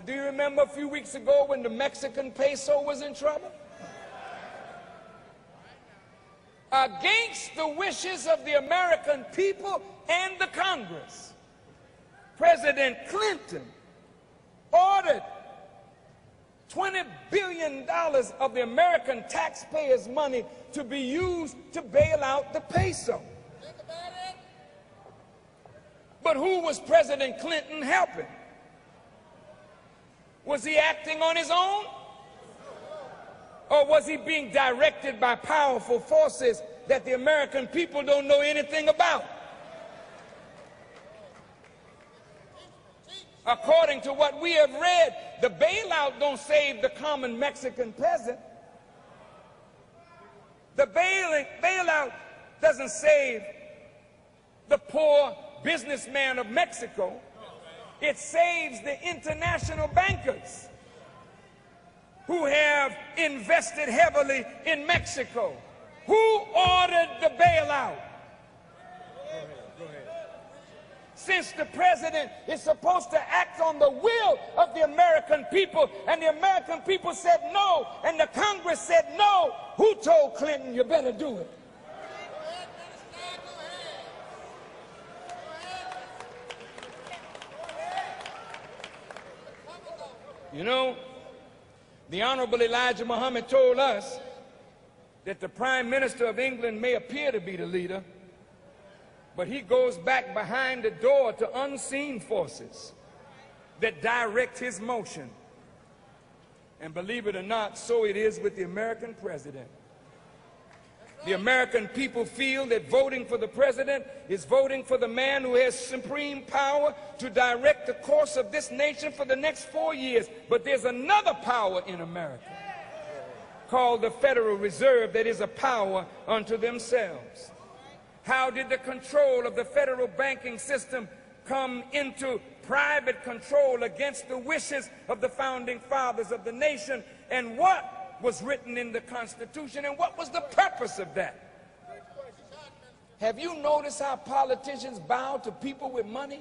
Do you remember a few weeks ago when the Mexican peso was in trouble? Against the wishes of the American people and the Congress, President Clinton ordered $20 billion of the American taxpayers' money to be used to bail out the peso. But who was President Clinton helping? Was he acting on his own? Or was he being directed by powerful forces that the American people don't know anything about? According to what we have read, the bailout don't save the common Mexican peasant. The bailout doesn't save the poor businessman of Mexico. It saves the international bankers who have invested heavily in Mexico. Who ordered the bailout? Go ahead. Since the president is supposed to act on the will of the American people, and the American people said no, and the Congress said no, who told Clinton you better do it? You know, the Honorable Elijah Muhammad told us that the Prime Minister of England may appear to be the leader, but he goes back behind the door to unseen forces that direct his motion. And believe it or not, so it is with the American president. The American people feel that voting for the president is voting for the man who has supreme power to direct the course of this nation for the next 4 years. But there's another power in America called the Federal Reserve that is a power unto themselves. How did the control of the federal banking system come into private control against the wishes of the founding fathers of the nation? And what was written in the Constitution, and what was the purpose of that? Have you noticed how politicians bow to people with money?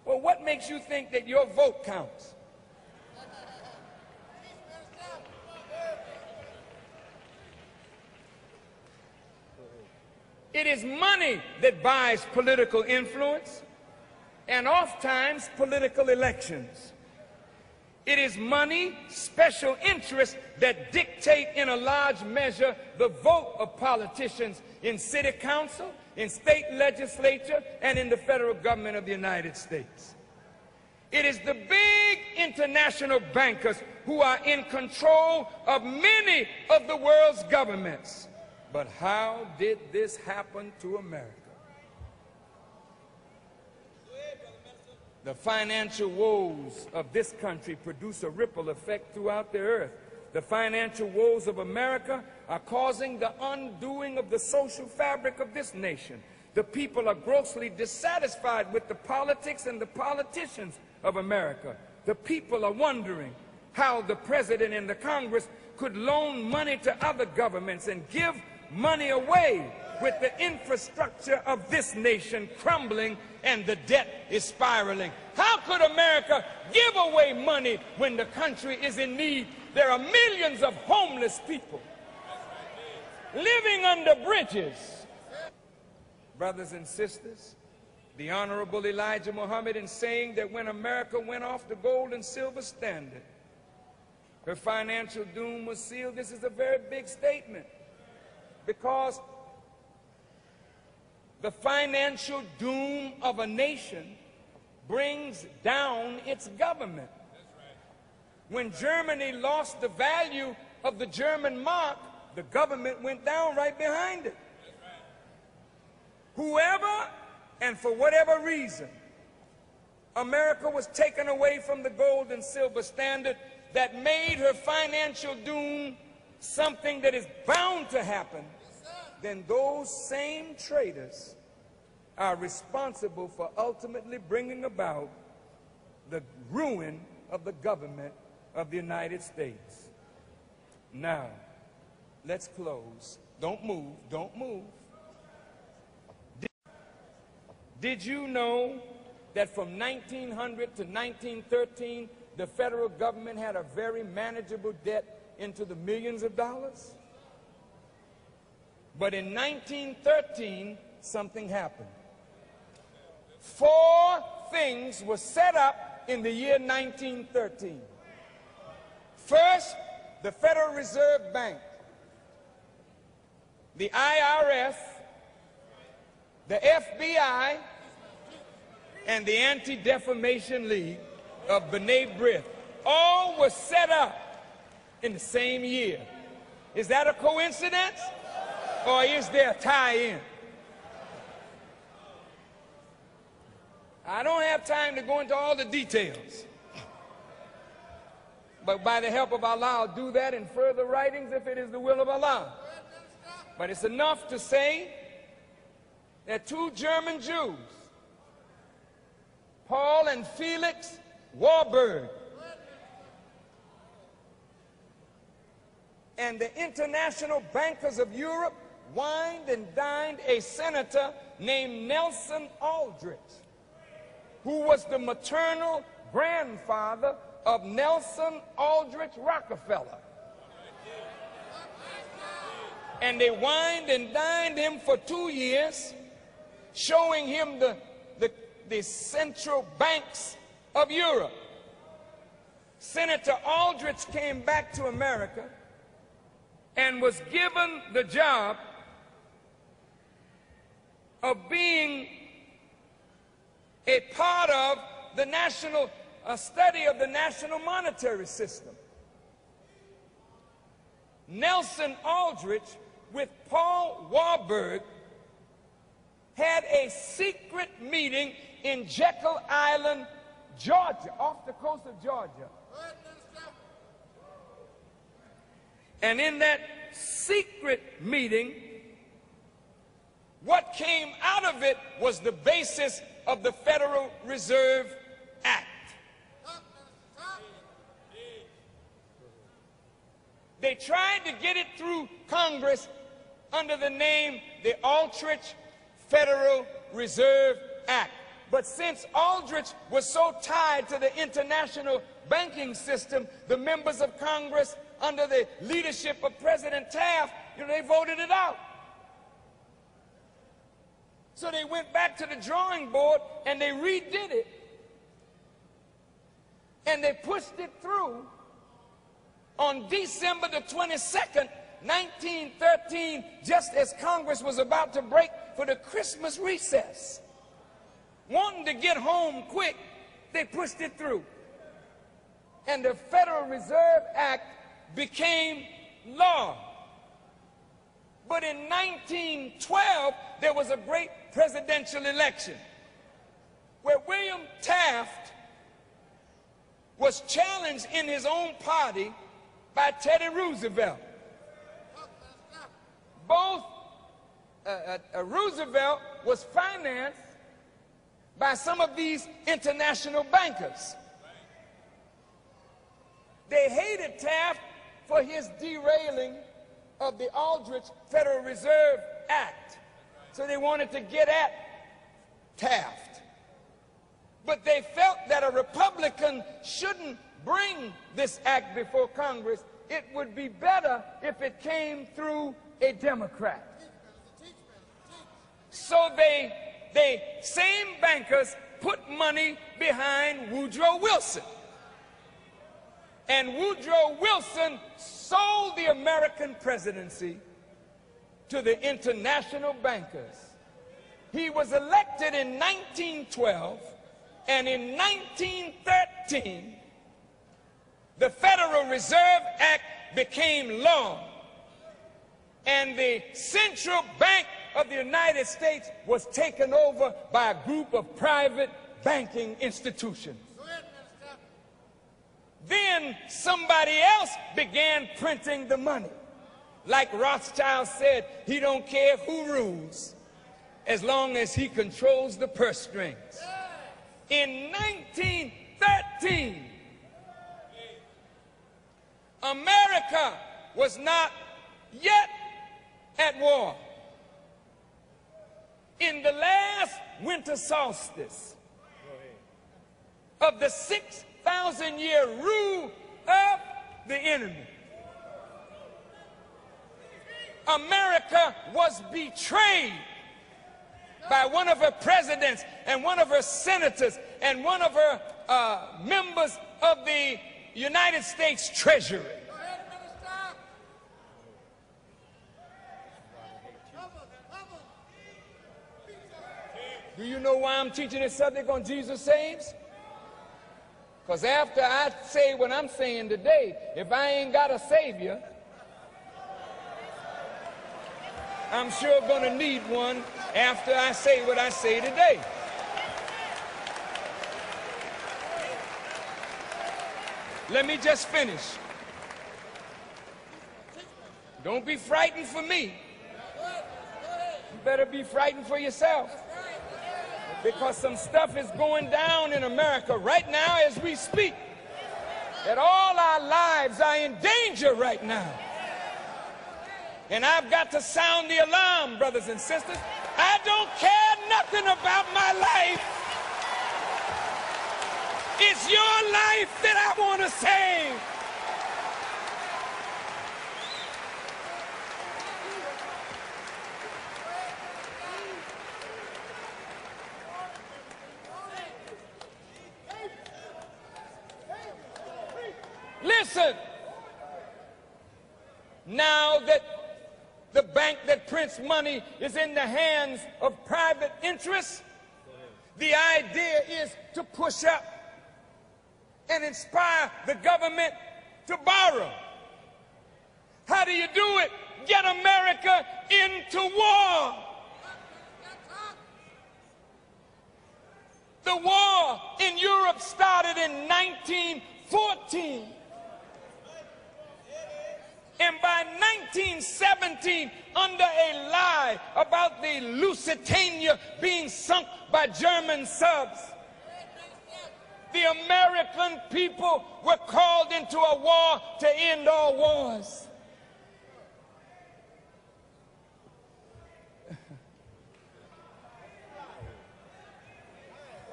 Well, what makes you think that your vote counts? It is money that buys political influence and oftentimes political elections. It is money, special interests that dictate in a large measure the vote of politicians in city council, in state legislature, and in the federal government of the United States. It is the big international bankers who are in control of many of the world's governments. But how did this happen to America? The financial woes of this country produce a ripple effect throughout the earth. The financial woes of America are causing the undoing of the social fabric of this nation. The people are grossly dissatisfied with the politics and the politicians of America. The people are wondering how the president and the Congress could loan money to other governments and give money away with the infrastructure of this nation crumbling and the debt is spiraling. How could America give away money when the country is in need? There are millions of homeless people living under bridges. Brothers and sisters, the Honorable Elijah Muhammad, in saying that when America went off the gold and silver standard, her financial doom was sealed, this is a very big statement, because the financial doom of a nation brings down its government. When Germany lost the value of the German mark, the government went down right behind it. Whoever and for whatever reason, America was taken away from the gold and silver standard that made her financial doom something that is bound to happen, then those same traitors are responsible for ultimately bringing about the ruin of the government of the United States. Now, let's close. Don't move, don't move. Did you know that from 1900 to 1913, the federal government had a very manageable debt into the millions of dollars? But in 1913, something happened. 4 things were set up in the year 1913. First, the Federal Reserve Bank, the IRS, the FBI, and the Anti-Defamation League of B'nai B'rith, all were set up in the same year. Is that a coincidence, or is there a tie-in? I don't have time to go into all the details, but by the help of Allah, I'll do that in further writings if it is the will of Allah. But it's enough to say that 2 German Jews, Paul and Felix Warburg, and the international bankers of Europe wined and dined a senator named Nelson Aldrich, who was the maternal grandfather of Nelson Aldrich Rockefeller. And they wined and dined him for 2 years, showing him the central banks of Europe. Senator Aldrich came back to America and was given the job of being a part of the study of the national monetary system. Nelson Aldrich, with Paul Warburg, had a secret meeting in Jekyll Island, Georgia, off the coast of Georgia. And in that secret meeting, what came out of it was the basis of the Federal Reserve Act. They tried to get it through Congress under the name the Aldrich Federal Reserve Act. But since Aldrich was so tied to the international banking system, the members of Congress under the leadership of President Taft, they voted it out. So they went back to the drawing board and they redid it. And they pushed it through on December the 22nd, 1913, just as Congress was about to break for the Christmas recess. Wanting to get home quick, they pushed it through. And the Federal Reserve Act became law. But in 1912, there was a great presidential election where William Taft was challenged in his own party by Teddy Roosevelt. Roosevelt was financed by some of these international bankers. They hated Taft for his derailing of the Aldrich Federal Reserve Act. So they wanted to get at Taft. But they felt that a Republican shouldn't bring this act before Congress. It would be better if it came through a Democrat. So they same bankers put money behind Woodrow Wilson. And Woodrow Wilson sold the American presidency to the international bankers. He was elected in 1912, and in 1913, the Federal Reserve Act became law, and the Central Bank of the United States was taken over by a group of private banking institutions. Then somebody else began printing the money. Like Rothschild said, he don't care who rules as long as he controls the purse strings. In 1913, America was not yet at war. In the last winter solstice, of the 6,000-year rule of the enemy. America was betrayed by one of her presidents and one of her senators and one of her members of the United States Treasury. Do you know why I'm teaching this subject on Jesus Saves? Because after I say what I'm saying today, if I ain't got a Savior, I'm sure going to need one after I say what I say today. Let me just finish. Don't be frightened for me. You better be frightened for yourself. Because some stuff is going down in America right now as we speak. That all our lives are in danger right now. And I've got to sound the alarm, brothers and sisters. I don't care nothing about my life. It's your life that I want to save. Listen, now that the bank that prints money is in the hands of private interests, the idea is to push up and inspire the government to borrow. How do you do it? Get America into war. The war in Europe started in 1914. And by 1917, under a lie about the Lusitania being sunk by German subs, the American people were called into a war to end all wars.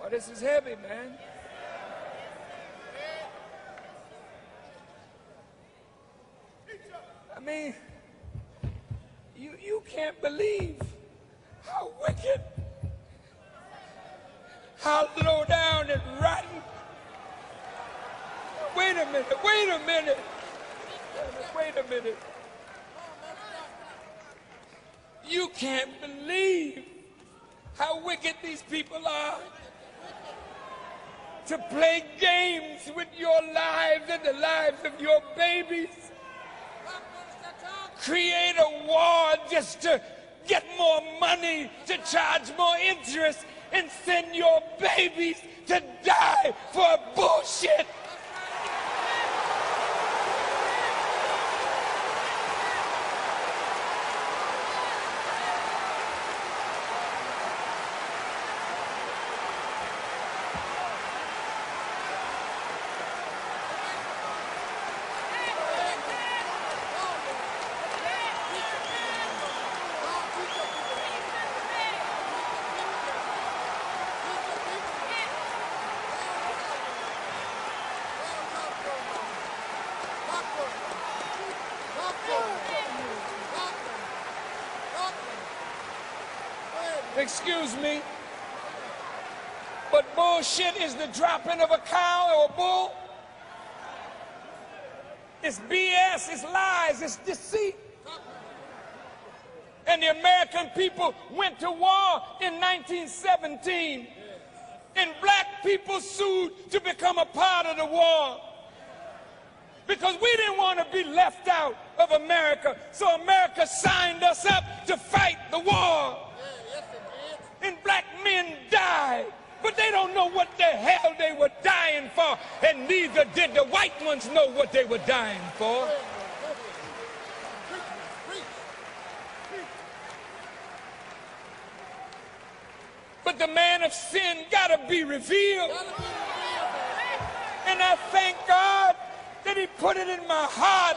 Oh, this is heavy, man. I mean, you can't believe how wicked, how low down and rotten. Wait a minute, wait a minute, wait a minute. You can't believe how wicked these people are. To play games with your lives and the lives of your babies. Create a war just to get more money, to charge more interest, and send your babies to die for bullshit. Excuse me, but bullshit is the dropping of a cow or a bull. It's BS, it's lies, it's deceit. And the American people went to war in 1917, and black people sued to become a part of the war. Because we didn't want to be left out of America, so America signed us up to fight the war. And black men died, but they don't know what the hell they were dying for, and neither did the white ones know what they were dying for. But the man of sin gotta be revealed. And I thank God that he put it in my heart.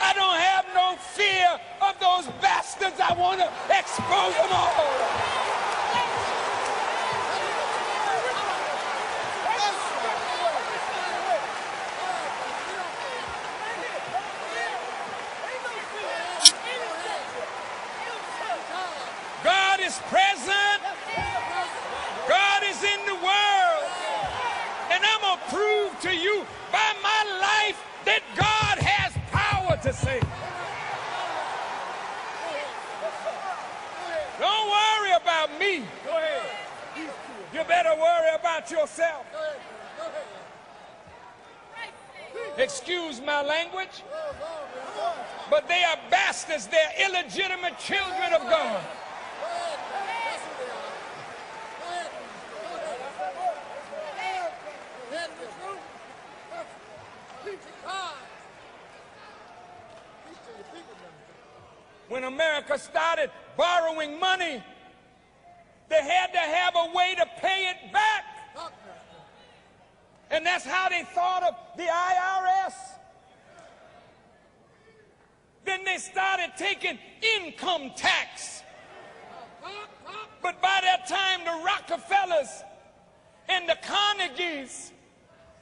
I don't have no fear of those bastards. I want to expose them all. You better worry about yourself. Excuse my language, but they are bastards. They're illegitimate children of God. When America started borrowing money, they had to have a way to pay it back. And that's how they thought of the IRS. Then they started taking income tax. But by that time, the Rockefellers and the Carnegies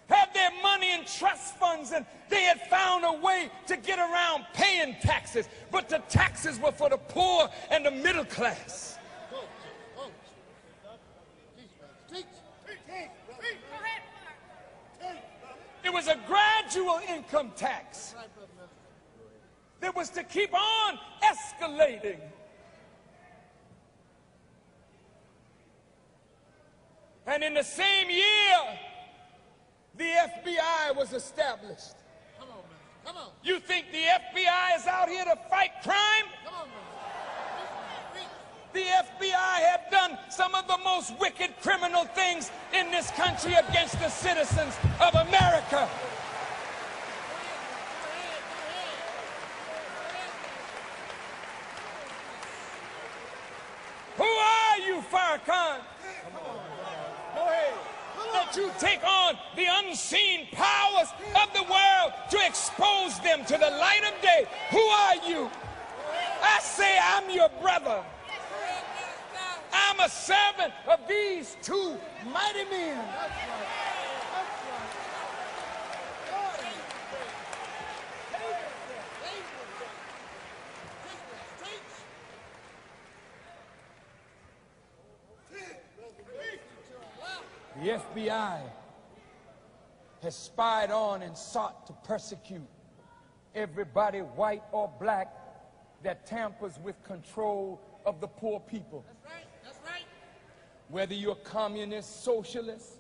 had their money in trust funds, and they had found a way to get around paying taxes. But the taxes were for the poor and the middle class. It was a gradual income tax that was to keep on escalating. And in the same year, the FBI was established. Come on, man. Come on. You think the FBI is out here to fight crime? Come on, man. The FBI have done some of the most wicked criminal things in this country against the citizens of America. Who are you, FARRAKHAN? Go ahead. That you take on the unseen powers of the world to expose them to the light of day. Who are you? I say I'm your brother. I'm a servant of these two mighty men. The FBI has spied on and sought to persecute everybody, white or black, that tampers with control of the poor people. That's right. That's right. Whether you're communist, socialist,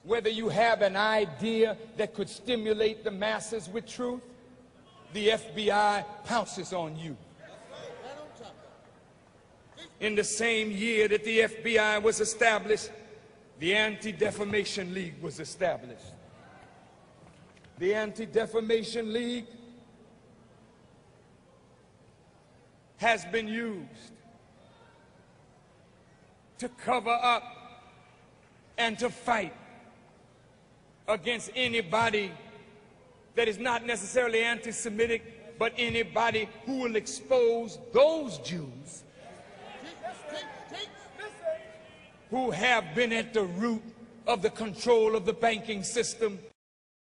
whether you have an idea that could stimulate the masses with truth, the FBI pounces on you. In the same year that the FBI was established, the Anti-Defamation League was established. The Anti-Defamation League has been used to cover up and to fight against anybody that is not necessarily anti-Semitic, but anybody who will expose those Jews who have been at the root of the control of the banking system